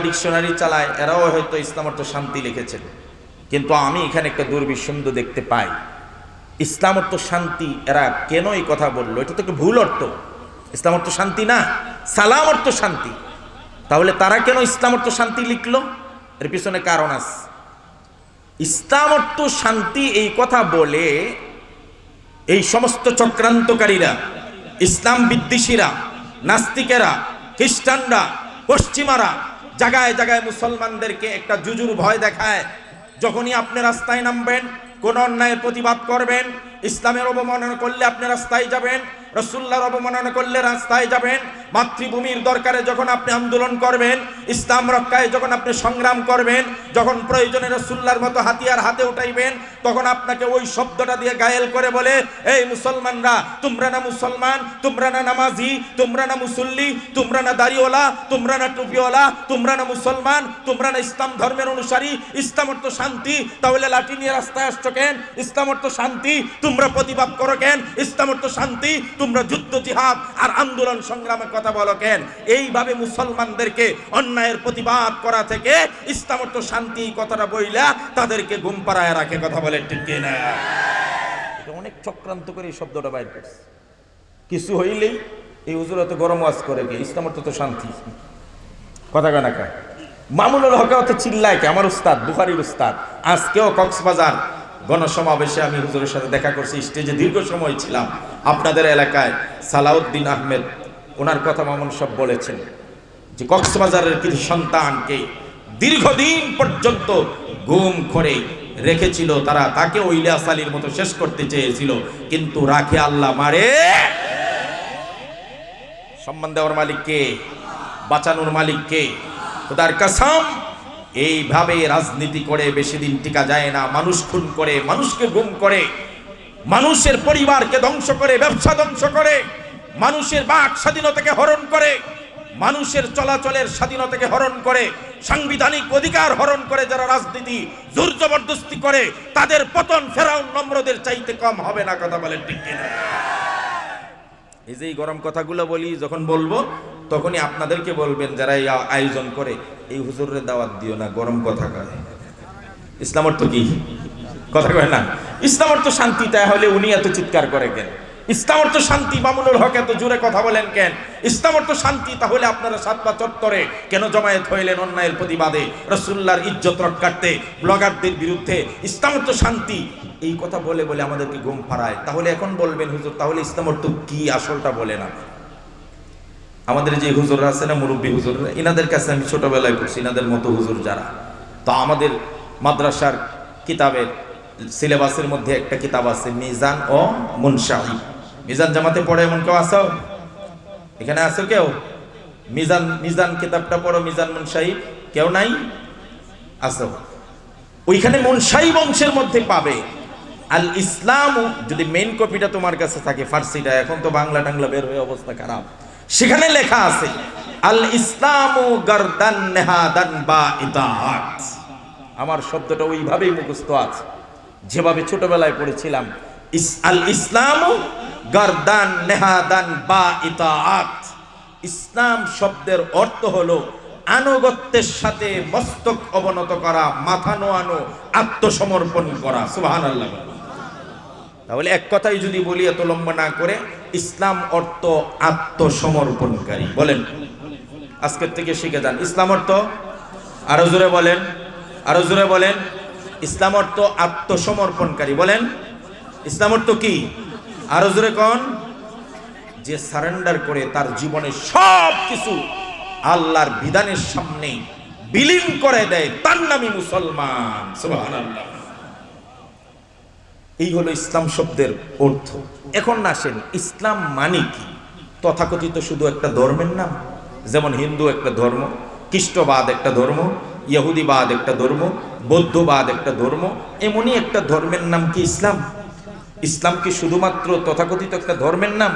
Dictionary চালায়, এরাও হয়তো ইসলাম অর্থ শান্তি লিখেছেন, কিন্তু আমি এখানে একটা দুর্বিসন্ধ দেখতে পাই। ইসলাম অর্থ শান্তি, এরা কেন এই কথা বললো? এটা তো একটা ভুল অর্থ। ইসলাম অর্থ শান্তি না, সালাম অর্থ শান্তি। তাহলে তারা কেন ইসলাম অর্থ শান্তি লিখলো? এর পিছনে কারণ আছে। ইসলাম অর্থ শান্তি এই কথা বলে এই সমস্ত চক্রান্তকারীরা, ইসলাম বিদ্বেষীরা, নাস্তিকেরা, খ্রিস্টানরা, পশ্চিমারা জায়গায় জায়গায় মুসলমানদেরকে একটা জুজুর ভয় দেখায়। যখনই আপনি রাস্তায় নামবেন, কোন অন্যায়ের প্রতিবাদ করবেন, ইসলামের অবমাননা করলে আপনি রাস্তায় যাবেন, রাসূলুল্লাহর অবমাননা করলে রাস্তায় যাবেন, মাতৃভূমির দরকারে যখন আপনি আন্দোলন করবেন, ইসলাম রক্ষায় যখন আপনি সংগ্রাম করবেন, যখন প্রয়োজনে রাসূলুল্লাহর মতো হাতিয়ার হাতে উঠাইবেন, তখন আপনাকে ওই শব্দটা দিয়ে গায়েল করে বলে, এই মুসলমানরা, তোমরা না মুসলমান, তোমরা না নামাজি, তোমরা না মুসল্লি, তোমরা না দাড়িওয়ালা, তোমরা না টুপিওয়ালা, তোমরা না মুসলমান, তোমরা না ইসলাম ধর্মের অনুসারী। ইসলাম অর্থ শান্তি, তাহলে লাঠি নিয়ে রাস্তায় আসছো কেন? ইসলাম অর্থ শান্তি, তোমরা প্রতিবাদ করো কেন? ইসলাম অর্থ শান্তি, তোমরা যুদ্ধ জিহাদ আর আন্দোলন সংগ্রামের কথা বলো কেন? এইভাবে মুসলমানদেরকে অন্যায়ের প্রতিবাদ করা থেকে ইসলাম অর্থ শান্তি কথাটা বইলা তাদেরকে ঘুম পাড়ায় রাখে। কথা বলে ঠিক কিনা? এটা অনেক চক্রান্ত করে এই শব্দটা বাইর করছে। কিছু হইলেই এই হুজুর এত গরম ওয়াজ করে কে ইসলাম অর্থ তো শান্তি। কথা কয় না কা? মামুনুল হক হতে চিল্লায় কে? আমার উস্তাদ, বুখারীর উস্তাদ। আজকেও কক্সবাজার গণসমাবেশে আমি হুজুরের সাথে দেখা করছি, স্টেজে দীর্ঘ সময় ছিলাম। আপনাদের এলাকায় সালাউদ্দিন আহমেদ, ওনার কথা মামুন সব বলেছেন যে কক্সবাজারের কিছু সন্তানকে দীর্ঘদিন পর্যন্ত গুম করে রেখেছিল তারা, তাকে ওই ইলিয়াস আলীর মতো শেষ করতে চেয়েছিল, কিন্তু রাখে আল্লাহ মারে। সম্মান দেওয়ার মালিক কে? বাঁচানোর মালিক কে? খোদার কসম, এইভাবে রাজনীতি করে বেশি দিন টিকা যায় না। মানুষ খুন করে, মানুষকে গুম করে, মানুষের পরিবারকে ধ্বংস করে, ব্যবসা ধ্বংস করে, মানুষের বাক স্বাধীনতাকে হরণ করে, মানুষের চলাচলের স্বাধীনতাকে হরণ করে, সাংবিধানিক অধিকার হরণ করে যারা রাজনীতি জোর জবরদস্তি করে, তাদের পতন ফেরাউন নমরুদের চাইতে কম হবে না। কথা বলেন ঠিক কিনা? এই যে গরম কথাগুলো বলি, যখন বলবো তখনই আপনাদেরকে বলবেন যারা এই আয়োজন করে, এই হুজুরের দাওয়াত দিও না, গরম কথা কয়। ইসলাম অর্থ কি? কথা কয় না। ইসলাম অর্থ শান্তি, তাহলে উনি এত চিৎকার করে কেন? ইসলাম অর্থ শান্তি, মামুনুল হক এত জোরে কথা বলেন কেন? ইসলাম অর্থ শান্তি, তাহলে আপনারা সাতপা চত্বরে কেন জমায়েত হইলেন অন্যায়ের প্রতিবাদে, রাসূলুল্লাহর ইজ্জত রক্ষার্থে, ব্লগারদের বিরুদ্ধে? ইসলাম অর্থ শান্তি, এই কথা বলে বলে আমাদেরকে ঘুম পাড়ায়। তাহলে এখন বলবেন হুজুর, তাহলে ইসলাম অর্থ কি? আসলটা বলে না। আমাদের যে হুজুররা আছে না, মুরব্বী হুজুররা, ইনাদের কাছে আমি ছোটবেলায় পড়ছি, ইনাদের মতো হুজুর যারা, তো আমাদের মাদ্রাসার কিতাবের সিলেবাসের মধ্যে একটা কিতাব আছে মিজান ও মুনশাহি। মিজান জামাতে পড়ে এমন কেউ আছো? এখানে আছো কেউ? মিজান, মিজান কিতাবটা পড়ো, মিজান মুনশাহি কেউ নাই? আছো? ওইখানে মুনশাহি বংশের মধ্যে পাবে আল ইসলাম, যদি মেইন কপিটা তোমার কাছে থাকে ফার্সিটা, এখন তো বাংলা টাংলা বের হয়ে অবস্থা খারাপ, সেখানে লেখা আছে আল ইসলামু গারদান নেহাদান বা ইতাআত। আমার শব্দটা ওইভাবেই মুখস্থ আছে, যেভাবে ছোটবেলায় পড়েছিলাম। আল ইসলামু গারদান নেহাদান বা ইতাআত। ইসলাম শব্দের অর্থ হলো আনুগত্যের সাথে মস্তক অবনত করা, মাথা নোয়ানো, আত্মসমর্পণ করা। সুবহানাল্লাহ। তাহলে এক কথাই যদি বলি, এত লম্বা না করে, ইসলাম অর্থ আত্মসমর্পণকারী। বলেন, আজকের থেকে শিখে যান ইসলাম অর্থ। আরো জোরে বলেন, আরো জোরে বলেন। ইসলাম অর্থ আত্মসমর্পণকারী। বলেন, ইসলাম অর্থ কি? আরো জোরে কোন? যে সারেন্ডার করে তার জীবনের সব কিছু আল্লাহর বিধানের সামনে বিলীন করে দেয়, তার নামই মুসলমান। সুবহানাল্লাহ। এই হলো ইসলাম শব্দের অর্থ। এখন আসেন, ইসলাম মানে কি? তথাকথিত শুধু একটা ধর্মের নাম, যেমন হিন্দু একটা ধর্ম, খ্রিস্টবাদ একটা ধর্ম, ইহুদিবাদ একটা ধর্ম, বৌদ্ধবাদ একটা ধর্ম, এমনই একটা ধর্মের নাম কি ইসলাম? ইসলাম কি শুধুমাত্র তথাকথিত একটা ধর্মের নাম?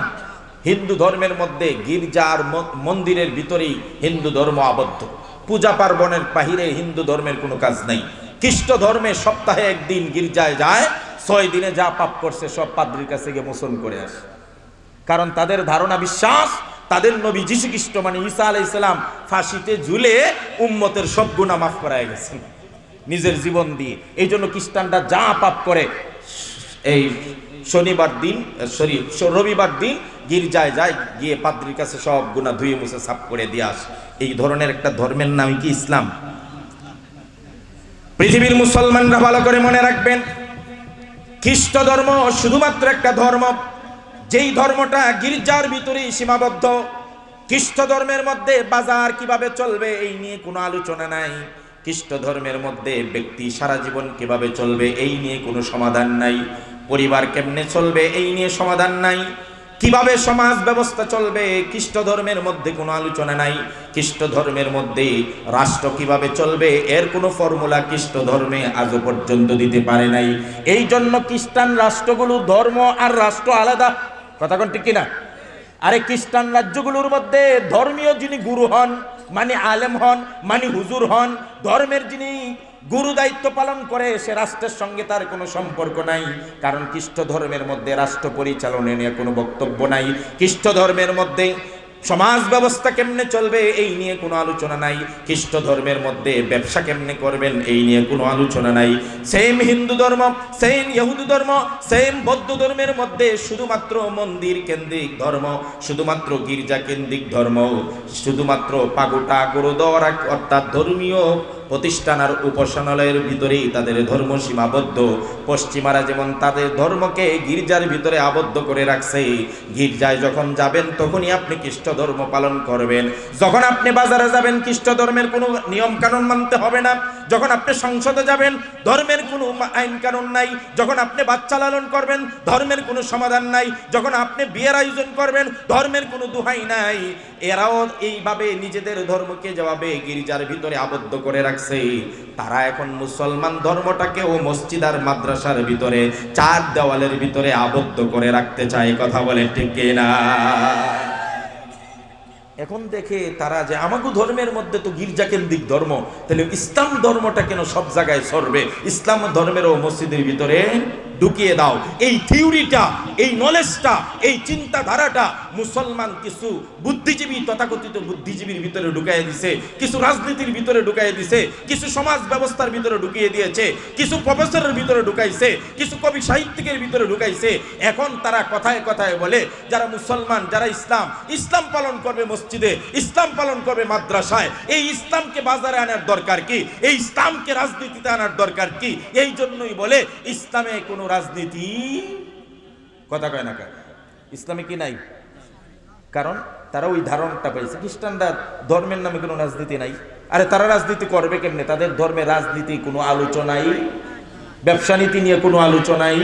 হিন্দু ধর্মের মধ্যে গির্জার মন্দিরের ভিতরেই হিন্দু ধর্ম আবদ্ধ, পূজা পার্বণের বাহিরে হিন্দু ধর্মের কোনো কাজ নাই। খ্রিস্ট ধর্মে সপ্তাহে একদিন গির্জায় যায়, 6 দিনে যা পাপ করছে সব পাদ্রির কাছে গিয়ে মোচন করে আসে। কারণ তাদের ধারণা বিশ্বাস, তাদের নবী যীশু খ্রিস্ট মানে ঈসা আলাইহিস সালাম ফাঁসিতে ঝুলে উম্মতের সব গুনাহ মাফ করায় গেছেন নিজের জীবন দিয়ে। এই জন্য খ্রিস্টানরা যা পাপ করে এই রবিবার দিন গির্জায় যায়, গিয়ে পাদ্রীর কাছে সব গুনাহ ধুয়ে মুছে সাফ করে দিয়ে আসে। এই ধরনের একটা ধর্মের নাম কি ইসলাম? পৃথিবীর মুসলমানরা ভালো করে মনে রাখবেন, খ্রিস্ট ধর্ম শুধুমাত্র একটা ধর্ম, যেই ধর্মটা গির্জার ভিতরেই সীমাবদ্ধ। খ্রিস্ট ধর্মের মধ্যে বাজার কিভাবে চলবে এই নিয়ে কোনো আলোচনা নাই। খ্রিস্ট ধর্মের মধ্যে ব্যক্তি সারা জীবন কিভাবে চলবে এই নিয়ে কোনো সমাধান নাই। পরিবার কেমনে চলবে এই নিয়ে সমাধান নাই। কিভাবে সমাজ ব্যবস্থা চলবে খ্রিস্ট ধর্মের মধ্যে কোনো আলোচনা নাই। খ্রিস্ট ধর্মের মধ্যে রাষ্ট্র কিভাবে চলবে এর কোনো ফর্মুলা খ্রিস্ট ধর্মে আজও পর্যন্ত দিতে পারে নাই। এই জন্য খ্রিস্টান রাষ্ট্রগুলো ধর্ম আর রাষ্ট্র আলাদা, কথা কোন ঠিক কিনা? আরে খ্রিস্টান রাজ্যগুলোর মধ্যে ধর্মীয় যিনি গুরু হন মানে আলেম হন মানে হুজুর হন, ধর্মের যিনি গুরু দায়িত্ব পালন করে সে রাষ্ট্রের সঙ্গে তার কোনো সম্পর্ক নাই। কারণ খ্রিস্ট ধর্মের মধ্যে রাষ্ট্র পরিচালনা নিয়ে কোনো বক্তব্য নাই। খ্রিস্ট ধর্মের মধ্যে সমাজ ব্যবস্থা কেমনে চলবে এই নিয়ে কোনো আলোচনা নাই। খ্রিস্ট ধর্মের মধ্যে ব্যবসা কেমনে করবেন এই নিয়ে কোনো আলোচনা নাই। সেম হিন্দু ধর্ম, সেম ইহুদি ধর্ম, সেম বৌদ্ধ ধর্মের মধ্যে শুধুমাত্র মন্দির কেন্দ্রিক ধর্ম, শুধুমাত্র গির্জা কেন্দ্রিক ধর্ম, শুধুমাত্র পাগোটা গুরুদ্বার অর্থাৎ ধর্মীয় প্রতিষ্ঠান আর উপাসনালয়ের ভিতরেই তাদের ধর্ম সীমাবদ্ধ। পশ্চিমারা যেমন তাদের ধর্মকে গির্জার ভিতরে আবদ্ধ করে রাখছে। গির্জায় যখন যাবেন তখনই আপনি খ্রিস্ট ধর্ম পালন করবেন। যখন আপনি বাজারে যাবেন খ্রিস্ট ধর্মের কোনো নিয়ম কানুন মানতে হবে না। যখন আপনি সংসদে যাবেন ধর্মের কোনো আইন কানুন নাই। যখন আপনি বাচ্চা লালন করবেন ধর্মের কোনো সমাধান নাই। যখন আপনি বিয়ের আয়োজন করবেন ধর্মের কোনো দোহাই নাই। এরাও এইভাবে নিজেদের ধর্মকে যেভাবে গির্জার ভিতরে আবদ্ধ করে রাখছে, তারা এখন মুসলমান ধর্মটাকেও মসজিদ আর মাদ্রাসার ভিতরে চার দেওয়ালের ভিতরে আবদ্ধ করে রাখতে চায়। কথা বলে ঠিক কিনা? এখন দেখে তারা যে আমাগো ধর্মের মধ্যে তো গির্জা কেন্দ্রিক ধর্ম, তাহলে ইসলাম ধর্মটা কেন সব জায়গায় সরবে? ইসলাম ধর্মেরও মসজিদের ভিতরে ঢুকিয়ে দাও। এই থিওরিটা, এই নলেজটা, এই চিন্তাধারাটা মুসলমান কিছু বুদ্ধিজীবী, তথাকথিত বুদ্ধিজীবীর ভিতরে ঢুকাই দিছে, কিছু রাজনীতির ভিতরে ঢুকাই দিছে, কিছু সমাজ ব্যবস্থার ভিতরে ঢুকিয়ে দিয়েছে, কিছু প্রফেসরের ভিতরে ঢুকাইছে, কিছু কবি সাহিত্যিকের ভিতরে ঢুকাইছে। এখন তারা কথায় কথায় বলে যারা মুসলমান, যারা ইসলাম পালন করবে মসজিদে, ইসলাম পালন করবে মাদ্রাসায়, এই ইসলামকে বাজারে আনার দরকার কি? এই ইসলামকে রাজনীতিতে আনার দরকার কি? এই জন্যই বলে ইসলামে কোনো রাজনীতি, কথা কয় না কেন? ইসলামে কি নাই? কারণ তারা ওই ধারণাটা পেয়েছে খ্রিস্টানরা ধর্মের নামে কোনো রাজনীতি নাই। আরে তারা রাজনীতি করবে কেমনে? তাদের ধর্মে রাজনীতি কোনো আলোচনাই, ব্যবসা নীতি নিয়ে কোনো আলোচনাই,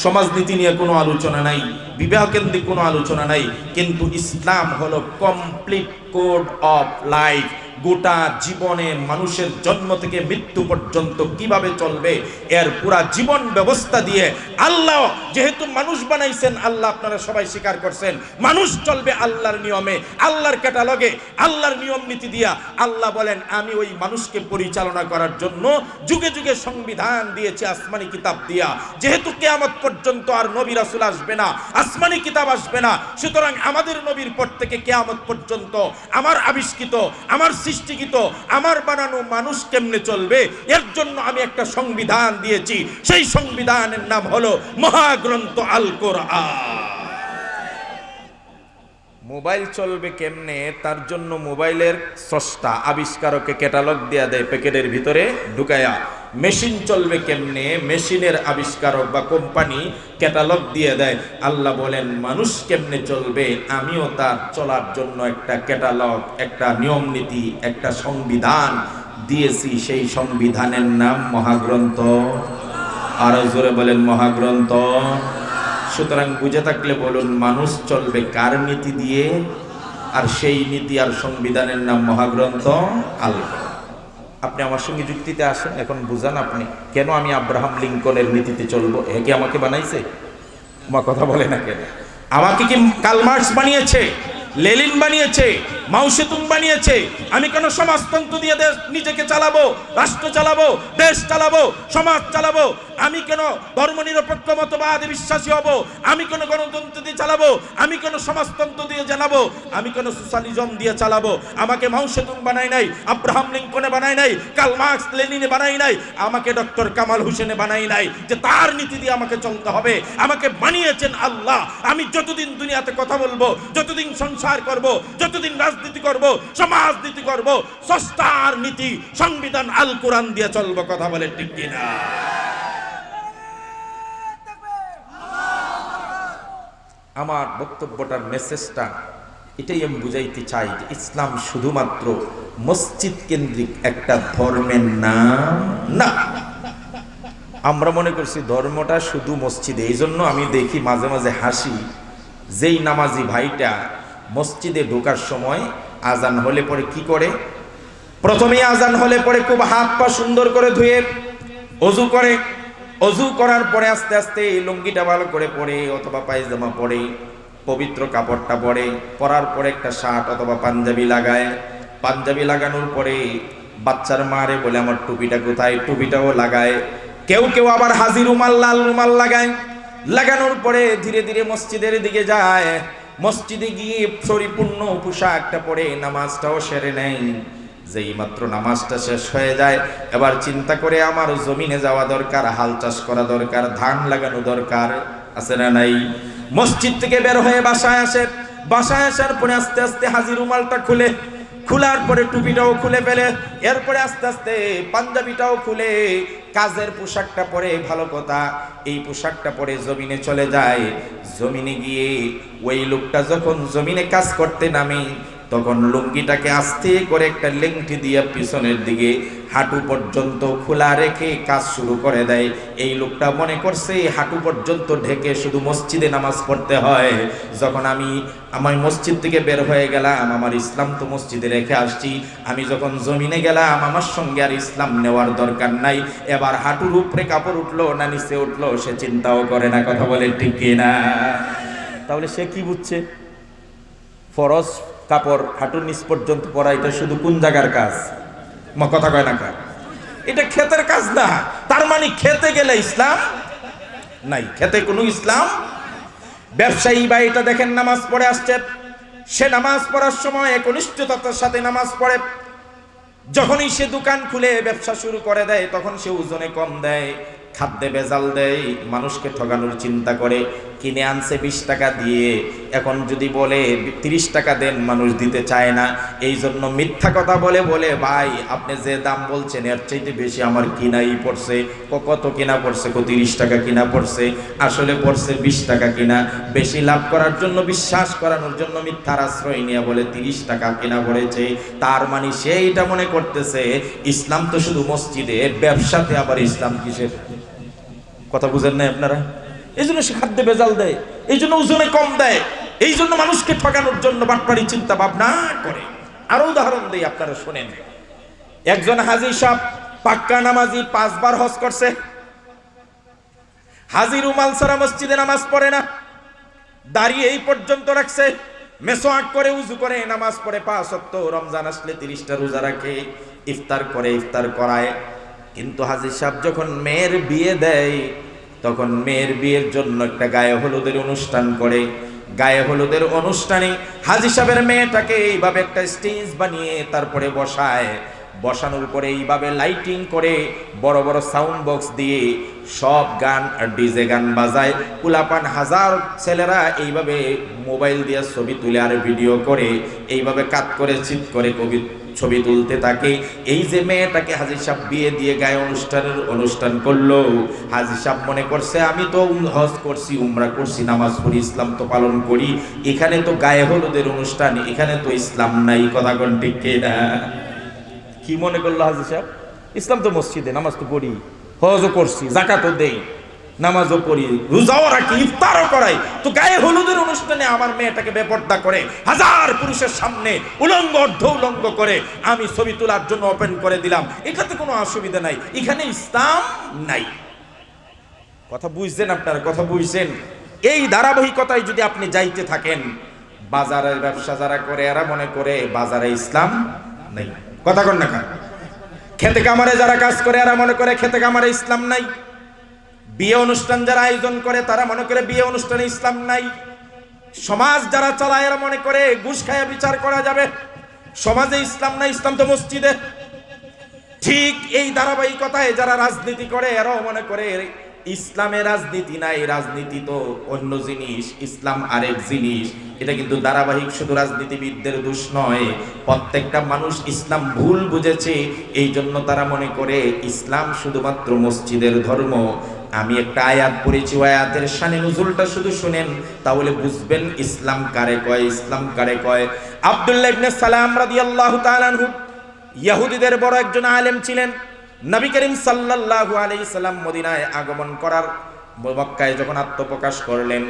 সমাজনীতি নিয়ে কোনো আলোচনা নাই, বিবাহ কেন্দ্রিক কোনো আলোচনা নাই। কিন্তু ইসলাম হলো কমপ্লিট কোড অফ লাইফ। গোটা জীবনে মানুষের জন্ম থেকে মৃত্যু পর্যন্ত কিভাবে চলবে এর পুরা জীবন ব্যবস্থা দিয়ে আল্লাহ যেহেতু মানুষ বানাইছেন, আল্লাহ আপনারা সবাই স্বীকার করছেন, মানুষ চলবে আল্লাহর নিয়মে, আল্লাহর ক্যাটালগে, আল্লাহর নিয়ম নীতি দিয়া। আল্লাহ বলেন আমি ওই মানুষকে পরিচালনা করার জন্য যুগে যুগে সংবিধান দিয়েছি আসমানি কিতাব দিয়া। যেহেতু কিয়ামত পর্যন্ত আর নবী রাসূল আসবে না, আসমানি কিতাব আসবে না, সুতরাং আমাদের নবীর পর থেকে কিয়ামত পর্যন্ত আমার আবিষ্কৃত, আমার সৃষ্টিকৃত, আমার বানানো মানুষ কেমনে চলবে এর জন্য আমি একটা সংবিধান দিয়েছি। সেই সংবিধানের নাম হলো মহাগ্রন্থ আল কোরআন। মোবাইল চলবে কেমনে তার জন্য মোবাইলের স্রষ্টা আবিষ্কারকে ক্যাটালগ দেয়া দেয় প্যাকেটের ভিতরে ঢুকায়া। মেশিন চলবে কেমনে মেশিনের আবিষ্কারক বা কোম্পানি ক্যাটালগ দিয়ে দেয়। আল্লাহ বলেন মানুষ কেমনে চলবে আমিও তার চলার জন্য একটা ক্যাটালগ, একটা নিয়ম নীতি, একটা সংবিধান দিয়েছি। সেই সংবিধানের নাম মহাগ্রন্থ। আরো জোরে বলেন মহাগ্রন্থ। সুতরাং বুঝে থাকলে বলুন মানুষ চলবে কার নীতি দিয়ে? আর সেই নীতি আর সংবিধানের নাম মহাগ্রন্থ আল কোরআন। আপনি আমার সঙ্গে যুক্তিতে আসেন, এখন বুঝান আপনি কেন আমি আব্রাহাম লিঙ্কনের নীতিতে চলবো? এ কি আমাকে বানাইছে? আমার কথা বলে না কেন? আমাকে কি কার্ল মার্কস বানিয়েছে, লেনিন বানিয়েছে, মাও সেতুং বানিয়েছে? আমি কেন সমাজতন্ত্র দিয়ে দেশ নিজেকে চালাবো, রাষ্ট্র চালাবো, দেশ চালাবো, সমাজ চালাবো? আমি কেন ধর্মনিরপেক্ষ মতবাদে বিশ্বাসী হব, আমি কেন গণতন্ত্র দিয়ে চালাবো, আমি কেন সমাজতন্ত্র দিয়ে চালাবো, আমি কেন সোশ্যালিজম দিয়ে চালাবো? আমাকে মাও সেতুং বানাই নাই, আব্রাহাম লিঙ্কনে বানাই নাই, কার্ল মার্কস লেনিনে বানাই নাই, আমাকে ডক্টর কামাল হোসেনে বানাই নাই যে তার নীতি দিয়ে আমাকে চলতে হবে। আমাকে বানিয়েছেন আল্লাহ। আমি যতদিন দুনিয়াতে কথা বলবো, যতদিন সংসার করব, যতদিন রাজনীতি করব, সমাজনীতি করব, স্রষ্টার নীতি সংবিধান আল কোরআন দিয়ে চলবো। কথা বলে ঠিক কিনা? আমার বক্তব্যটার মেসেজটা এটাই আমি বুঝাইতে চাই যে ইসলাম শুধুমাত্র মসজিদ কেন্দ্রিক একটা ধর্মের নাম না। আমরা মনে করছি ধর্মটা শুধু মসজিদে। এই জন্য আমি দেখি মাঝে মাঝে হাসি, যেই নামাজি ভাইটা মসজিদে ঢোকার সময় আজান হলে পরে কি করে, প্রথমেই আজান হলে পরে খুব হাত পা সুন্দর করে ধুয়ে অজু করে, অজু করার পরে আস্তে আস্তে লুঙ্গিটা ভালো করে পরে অথবা পায়জামা পরে, পবিত্র কাপড়টা পরে, পরার পরে একটা শার্ট অথবা পাঞ্জাবি লাগায়, পাঞ্জাবি লাগানোর পরে বাচ্চার মারে বলে আমার টুপিটা কোথায়, টুপিটাও লাগায়। কেউ কেউ আবার হাজি রুমাল, লাল রুমাল লাগায়। লাগানোর পরে ধীরে ধীরে মসজিদের দিকে যায়। মসজিদে গিয়ে পরিপূর্ণ পোশাকটা পরে নামাজটাও সেরে নেয়। যেই মাত্র নামাজটা শেষ হয়ে যায়, এবার চিন্তা করে আমার জমিনে যাওয়া দরকার, হাল চাষ করা দরকার, ধান লাগানো দরকার, আছে না নাই? মসজিদ থেকে বের হয়ে বাসায় আসে। বাসায় আসার পরে আস্তে আস্তে হাজি রুমালটা খুলে, খোলার পরে টুপিটাও খুলে ফেলে, এরপরে আস্তে আস্তে পাঞ্জাবিটাও খুলে কাজের পোশাকটা পরে, ভালো কথা এই পোশাকটা পরে জমিনে চলে যায়। জমিনে গিয়ে ওই লোকটা যখন জমিনে কাজ করতে নামে, তখন লুঙ্গিটাকে আস্তে করে একটা লেংটি দিয়ে পিছনের দিকে হাঁটু পর্যন্ত খোলা রেখে কাজ শুরু করে দেয়। এই লোকটা মনে করছে হাঁটু পর্যন্ত ঢেকে শুধু মসজিদে নামাজ পড়তে হয়। যখন আমি আমার মসজিদ থেকে বের হয়ে গেলাম, আমার ইসলাম তো মসজিদে রেখে আসছি, আমি যখন জমিনে গেলাম আমার সঙ্গে আর ইসলাম নেওয়ার দরকার নাই। এবার হাঁটুর উপরে কাপড় উঠলো না নিচে উঠলো সে চিন্তাও করে না। কথা বলে ঠিক কিনা? তাহলে সে কি বুঝছে? ফরজ কাপড় হাঁটুর নিচ পর্যন্ত পরা এটা শুধু কোন জায়গার কাজ? কথা কয় না কার? এটা ক্ষেতের কাজ না। তার মানে খেতে গেলে ইসলাম নাই, খেতে কোনো ইসলাম। ব্যবসায়ী বা এটা দেখেন নামাজ পড়ে আসছে, সে নামাজ পড়ার সময় একনিষ্ঠতার সাথে নামাজ পড়ে। যখনই সে দোকান খুলে ব্যবসা শুরু করে দেয়, তখন সে ওজনে কম দেয়, খাদ্যে ভেজাল দেয়, মানুষকে ঠকানোর চিন্তা করে। কিনে আনছে 20 টাকা দিয়ে, এখন যদি বলে 30 টাকা দেন, মানুষ দিতে চায় না। এই জন্য মিথ্যা কথা বলে বলে ভাই আপনি যে দাম বলছেন এর চাইতে বেশি আমার কিনাই পড়ছে। কত কিনা পড়ছে? 30 টাকা কিনা পড়ছে, আসলে পড়ছে 20 টাকা কিনা। বেশি লাভ করার জন্য, বিশ্বাস করানোর জন্য মিথ্যার আশ্রয় নিয়ে বলে 30 টাকা কিনা পড়েছে। তার মানে সে এটা মনে করতেছে ইসলাম তো শুধু মসজিদে, ব্যবসাতে আবার ইসলাম কিসের? কথা বুঝেন না আপনারা? এই জন্য সে খাদ্যে ভেজাল দেয়, এই জন্য ওজনে কম দেয়, এই জন্য মানুষকে ঠকানোর জন্য বাটপাড়ি চিন্তা ভাবনা করে। আরো উদাহরণ দেই, আপনারা শোনেন। একজন হাজী সাহেব পাক্কা নামাজি, 5 বার হজ করছে। হাজী রুমাল ছাড়া মসজিদে নামাজ পড়ে না, দাঁড়িয়ে এই পর্যন্ত রাখছে, মেসওয়াক করে উজু করে নামাজ পড়ে 5 ওয়াক্ত, রমজান আসলে 30টা রোজা রাখে, ইফতার করে, ইফতার করায়। কিন্তু হাজী সাহেব যখন মেয়ের বিয়ে দেয়, তখন মেয়ের বিয়ের জন্য একটা গায়ে হলুদের অনুষ্ঠান করে। গায়ে হলুদের অনুষ্ঠানে হাজী সাহেবের মেয়েটাকে এইভাবে একটা স্টেজ বানিয়ে তারপরে বসায়। বসানোর পরে এইভাবে লাইটিং করে, বড় বড় সাউন্ড বক্স দিয়ে সব গান আর ডিজে গান বাজায়। পুলাপান হাজার ছেলেরা এইভাবে মোবাইল দিয়ে ছবি তুলে আর ভিডিও করে, এইভাবে কাট করে চিৎ করে ছবি তুলতে থাকে। এই যে মেয়েটাকে হাজী সাহেব বিয়ে দিয়ে গায়ে অনুষ্ঠান করলো, হাজী সাহেব মনে করছে আমি তো হজ করছি, উমরা করছি, নামাজ পড়ি, ইসলাম তো পালন করি, এখানে তো গায়ে হলুদের অনুষ্ঠান, এখানে তো ইসলাম নাই। কথা কোন ঠিক কিনা? কি মনে করলো হাজী সাহেব? ইসলাম তো মসজিদে, নামাজ তো পড়ি, হজও করছি, জাকাতও দেই, নামাজও পড়ি, রোজাও রাখি, ইফতারও করাই, তো গায়ে হলুদের অনুষ্ঠানে আমার মেয়েটাকে বেপর্দা করে হাজার পুরুষের সামনে উলঙ্গ অর্ধ উলঙ্গ করে আমি ছবি তোলার জন্য ওপেন করে দিলাম, এটাতে কোনো অসুবিধা নাই, এখানে ইসলাম নাই। কথা বুঝছেন আপনারা? কথা বুঝছেন? এই ধারাবাহিকতায় যদি আপনি যাইতে থাকেন, বাজারের ব্যবসা যারা করে এরা মনে করে বাজারে ইসলাম নাই। কথা কন না? খেতে কামারে যারা কাজ করে এরা মনে করে খেতে কামারে ইসলাম নাই। বিয়ে অনুষ্ঠান যারা আয়োজন করে তারা মনে করে বিয়ে অনুষ্ঠানে ইসলাম নাই। সমাজ যারা চালায় এরা মনে করে ঘুষ খাইয়া বিচার করা যাবে, সমাজে ইসলাম নাই, ইসলাম তো মসজিদে। ঠিক এই ধারাবাহিকতায় যারা রাজনীতি করে এরাও মনে করে ইসলামে রাজনীতি নাই, রাজনীতি তো অন্য জিনিস, ইসলাম আরেক জিনিস। এটা কিন্তু ধারাবাহিক, শুধু রাজনীতিবিদদের দোষ নয়, প্রত্যেকটা মানুষ ইসলাম ভুল বুঝেছে। এই জন্য তারা মনে করে ইসলাম শুধুমাত্র মসজিদের ধর্ম। আমি একটা আয়াত পড়েছি, আয়াতের শানে নুজুলটা শুধু শুনেন, তাহলে বুঝবেন ইসলাম কারে কয়, ইসলাম কারে কয়। আব্দুল্লাহ ইবনে সালাম রাদিয়াল্লাহু তাআলা আনহু ইহুদিদের বড় একজন আলেম ছিলেন। নবী করিম সাল্লাল্লাহু আলাইহি সাল্লাম মদিনায় আগমন করার, মক্কায় যখন আত্মপ্রকাশ করলেন,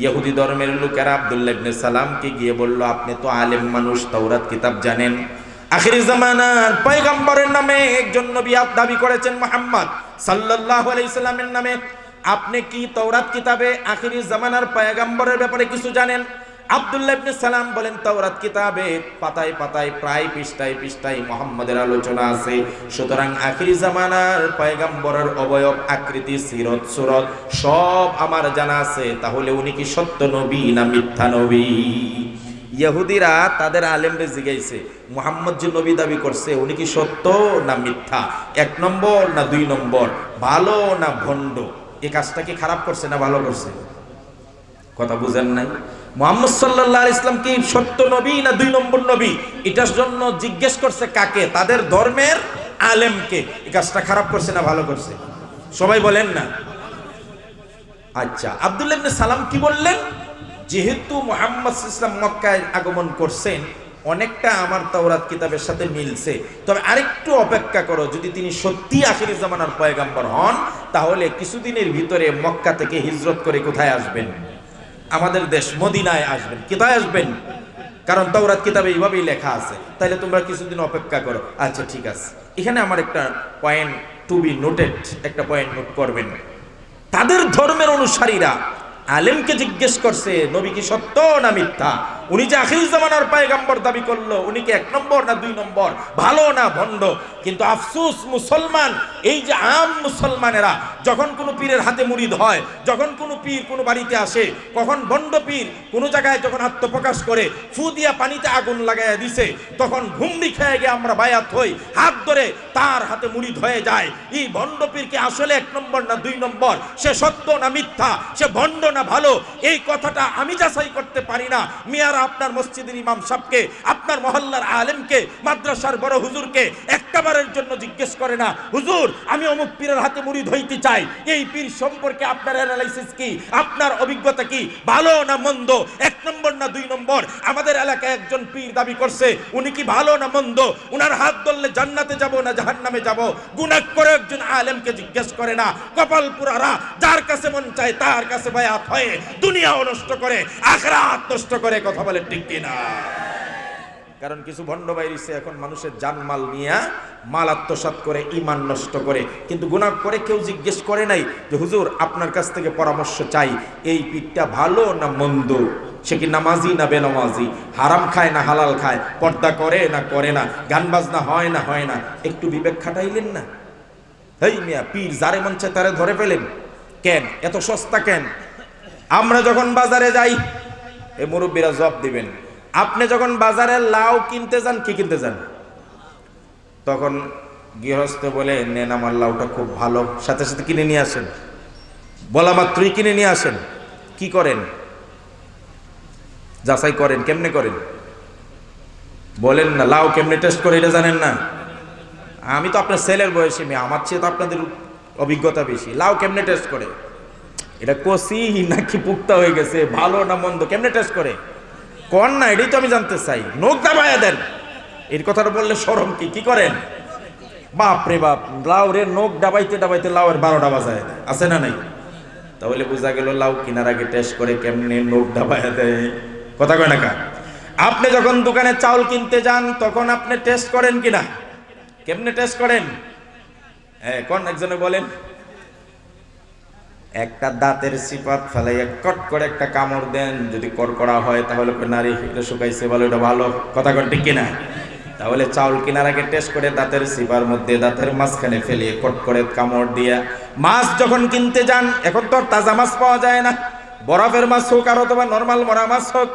ইহুদি ধর্মের লোকেরা আব্দুল্লাহ ইবনে সালামকে গিয়ে বলল, আপনি তো আলেম মানুষ, তাওরাত কিতাব জানেন, আখিরি জামানার পয়গম্বরের নামে একজন নবী দাবি করেছেন মুহাম্মদ সাল্লাল্লাহু আলাইহি সাল্লামের নামে, আপনি কি তাওরাত কিতাবে আখিরি জামানার পয়গম্বরের ব্যাপারে কিছু জানেন? আব্দুল্লাহ ইবনে সালাম বলেন, তাওরাত কিতাবে পাতায় পাতায় প্রায় পৃষ্ঠায় পৃষ্ঠায় মুহাম্মাদের আলোচনা আছে, সুতরাং আখিরি জামানার পয়গম্বরের অবয়ব, আকৃতি, সিরত, সুরত সব আমার জানা আছে। তাহলে উনি কি সত্য নবী না মিথ্যা নবী? ইহুদিরা তাদের আলেমরে জিজ্ঞাসে, মুহাম্মদ যে নবী দাবি করছে উনি কি সত্য না মিথ্যা, 1 নম্বর না 2 নম্বর, ভালো না ভণ্ড? এই কাজটা কি খারাপ করছে না ভালো করছে? কথা বুঝেন নাই? মুহাম্মদ সাল্লাল্লাহু আলাইহি ইসলাম কি সত্য নবী না 2 নম্বর নবী, এটার জন্য জিজ্ঞেস করছে কাকে? তাদের ধর্মের আলেমকে। এই কাজটা খারাপ করছে না ভালো করছে? সবাই বলেন না। আচ্ছা, আব্দুল্লাহ ইবনে সালাম কি বললেন? যেহেতু মুহাম্মদ সাল্লাল্লাহু আলাইহি ওয়াসাল্লাম মক্কায় আগমন করছেন, অনেকটা আমার তাওরাত কিতাবের সাথে মিলছে, তবে আরেকটু অপেক্ষা করো, যদি তিনি সত্যি আখিরি জামানার পয়গম্বর হন, তাহলে কিছুদিনের ভিতরে মক্কা থেকে হিজরত করে কোথায় আসবেন? আমাদের দেশ মদিনায় আসবেন। কোথায় আসবেন? কারণ তাওরাত কিতাবে এইভাবেই লেখা আছে, তাহলে তোমরা কিছুদিন অপেক্ষা করো। আচ্ছা ঠিক আছে, এখানে আমার একটা পয়েন্ট টু বি নোটেড, একটা পয়েন্ট নোট করবেন। তাদের ধর্মের অনুসারীরা আলেমকে জিজ্ঞেস করছে, নবী কি সত্য না মিথ্যা? উনি যে আখির জামানার পয়গম্বর দাবি করলো, উনি কি 1 নম্বর না 2 নম্বর, ভালো না ভণ্ড? কিন্তু আফসোস, মুসলমান, এই যে আম মুসলমানেরা যখন কোনো পীরের হাতে মুরিদ হয়, যখন কোনো পীর কোনো বাড়িতে আসে, কখন ভণ্ড পীর কোনো জায়গায় যখন আত্মপ্রকাশ করে ফু দিয়া পানিতে আগুন লাগাইয়া দিছে, তখন ঘুমড়ি খেয়ে গিয়ে আমরা বায়াত হই, হাত ধরে তার হাতে মুরিদ হয়ে যায়। এই ভণ্ড পীর কি আসলে 1 নম্বর না 2 নম্বর, সে সত্য না মিথ্যা, সে ভণ্ড না ভালো, এই কথাটা আমি যাচাই করতে পারি না। মিয়ারা আপনার মসজিদের ইমাম সাহেবকে, আপনার মহল্লার আলেমকে, মাদ্রাসার বড় হুজুরকে একবারের জন্য জিজ্ঞেস করে না, হুজুর আমি অমুক পীরের হাতে মুরিদ হইতে চাই, এই পীর সম্পর্কে আপনার অ্যানালাইসিস কি, আপনার অভিজ্ঞতা কি, ভালো না মন্দ, 1 নম্বর না 2 নম্বর? আমাদের এলাকায় একজন পীর দাবি করছে, উনি কি ভালো না মন্দ, উনার হাত ধরলে জান্নাতে যাব না জাহান্নামে যাব? গুনাহ করে একজন আলেমকে জিজ্ঞেস করে না। কপাল পুরারা যার কাছে মন চায় তার কাছে বায়াত হয়ে দুনিয়াও নষ্ট করে, আখিরাত নষ্ট করে। কথা বলে ঠিক কিনা? কারণ কিছু ভণ্ড বাইরিছে এখন মানুষের জানমাল নিয়ে মাল আত্মসাৎ করে, ইমান নষ্ট করে, কিন্তু গুনাহ করে কেউ জিজ্ঞেস করে নাই যে হুজুর আপনার কাছ থেকে পরামর্শ চাই, এই পীরটা ভালো না মন্দ, সে কি নামাজি না বেনামাজি, হারাম খায় না হালাল খায়, পর্দা করে না করে না, গান বাজনা হয় না হয় না, একটু বিবেক খাটাইলেন না? এই মিয়া, পীর যারে মন চায় তারে ধরে ফেলেন কেন? এত সস্তা কেন? আমরা যখন বাজারে যাই, এই মুরব্বীরা জবাব দিবেন, আপনি যখন বাজারে লাউ কিনতে যান, কি কিনতে যান? তখন গৃহস্থ বলে, নেন আমার লাউটা খুব ভালো, সাথে সাথে কিনে নিয়ে আসেন, বলা মাত্রই কিনে নিয়ে আসেন। কি করেন? যাচাই করেন। কেমনে করেন বলেন না? লাউ কেমনে টেস্ট করে এটা জানেন না? আমি তো আপনার ছেলের বয়সী মেয়ে, আমার চেয়ে তো আপনাদের অভিজ্ঞতা বেশি। লাউ কেমনে টেস্ট করে? এটা কষি নাকি পুক্তা হয়ে গেছে, ভালো না মন্দ, কেমনে টেস্ট করে কোন না? এটাই তো আমি জানতে চাই। নখ দাবায়া দেন, এর কথাটা বললে শরম কি? কি করেন? বাপ রে বাপ, লাউ রে নখ ডাবাইতে ডাবাইতে লাউয়ের 12টা বাজায়, আছে না নাই? তাহলে বোঝা গেল লাউ কেনার আগে টেস্ট করে কেমনে নখ ডাবায়া দেয়। কথা কয় না কা? আপনি যখন দোকানে চাউল কিনতে যান, তখন আপনি টেস্ট করেন কিনা? কেমনে টেস্ট করেন? হ্যাঁ, কোন একজনে বলেন। একটা দাঁতের সিপাত ফেলাইয়া কট করে একটা কামড় দেন, যদি কড়কড়া হয় তাহলে নারী এটা শুকাইছে বলে, ওটা ভালো। কথা কন ঠিক কিনা? তাহলে চাউল কেনার আগে টেস্ট করে দাঁতের সিপার মধ্যে দাঁতের মাঝখানে ফেলিয়ে কট করে কামড় দিয়া, মাছ যখন কিনতে যান, এখন তো আর তাজা মাছ পাওয়া যায় না, বরফের মাছ হোক আর অথবা নর্মাল মরা মাছ হোক,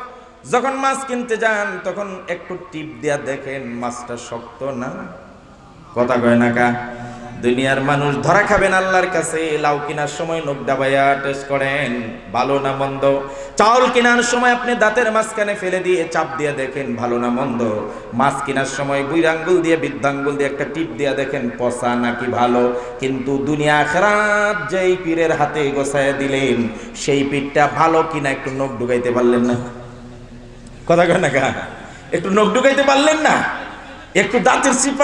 যখন মাছ কিনতে যান তখন একটু টিপ দিয়া দেখেন মাছটা শক্ত না। কথা কয় না কা? দুনিয়ার মানুষ ধরা খাবেন আল্লাহর কাছে। লাউ কেনার সময় নখ ডাবাইয়া টেস্ট করেন ভালো না মন্দ। চাউল কেনার সময় আপনি দাঁতের মাঝখানে ফেলে দিয়ে চাপ দিয়ে দেখেন ভালো না মন্দ। মাছ কেনার সময় বুইরাঙ্গুল দিয়ে বৃদ্ধাঙ্গুল দিয়ে একটা টিপ দিয়ে দেখেন পচা নাকি ভালো। কিন্তু দুনিয়া আখিরাত যেই পীরের হাতে গোছায় দিলেন, সেই পীরটা ভালো কিনা একটু নখ ঢুকাইতে পারলেন না। কথা কয় না কা? একটু নখ ঢুকাইতে পারলেন না? একটু দাঁতের চিপা